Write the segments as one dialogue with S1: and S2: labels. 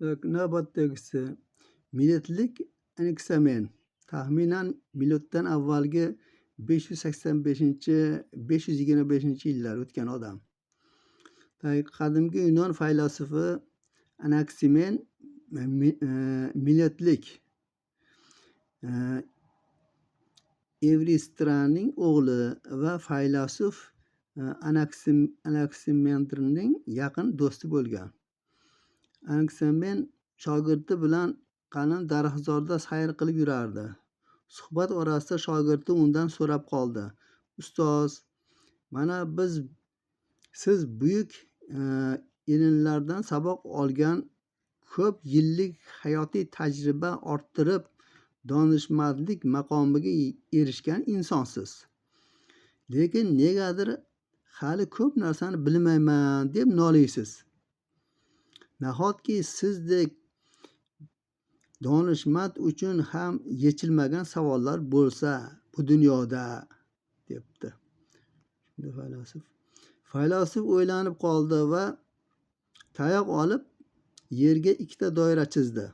S1: Navbatdagisi millatlik Anaksamen taxminan miloddan avvalgi 585-525 yillar o'tgan odam. Qadimgi Yunon faylasufi Anaksimen millatlik Evristraning o'g'li va faylasuf Anaksimenderning yaqin do'sti bo'lgan. Anaksimen shogirdi bilan qalin daraxtzorda sayr qilib yurardi. Suhbat orasida shogirdi undan so'rab qoldi: "Ustoz, mana siz buyuk ilmlardan saboq olgan, ko'p yillik hayotiy tajriba orttirib, donishmandlik maqomiga erishgan insonsiz. Lekin negadir hali ko'p narsani bilmayman deb noliysiz. Nahotki sizdek donishmand uchun ham yechilmagan savollar bo'lsa bu dunyoda?" debdi. Faylasuf o'ylanib qoldi va tayoq olib yerga ikkita doira chizdi.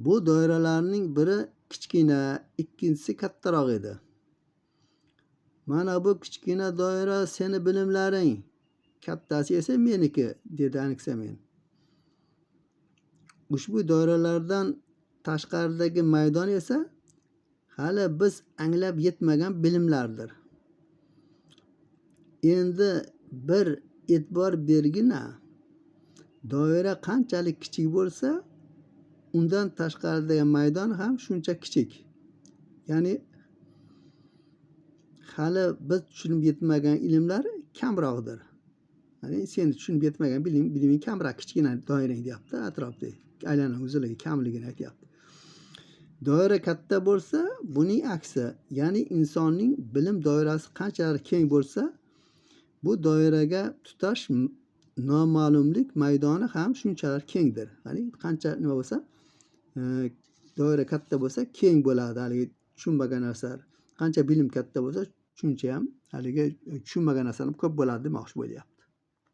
S1: Bu doiralarning biri kichkina, ikkinchisi kattaroq edi. "Mana bu kichkina doira seni bilimlaring, kattasi esa meniki", dedi Anaksimen. "Ushbu doiralardan tashqaridagi maydon esa hali biz anglab yetmagan bilimlardir. Endi bir e'tibor bergina, doira qanchalik kichik bo'lsa, undan tashqaridagi maydon ham shuncha kichik. Ya'ni hali biz tushunib yetmagan ilmlar kamroqdir. Ya'ni sen tushunib yetmagan biliming kamroq, kichkina doirang deyapti, atrofda aylanib o'ziligi kamligini aytyapti. Doira katta bo'lsa, buning aksi, ya'ni insonning bilim doirasi qanchalar keng bo'lsa, bu doiraga tutash noma'lumlik maydoni ham shunchalar kengdir. Ya'ni qancha nima bo'lsa, doira katta bo'lsa, keng bo'ladi. Haligi tushunmagan narsalar qancha bilim katta bo'lsa, shuncha ham haligi tushunmagan narsalar ko'p bo'ladi demoqchi bo'lyapti.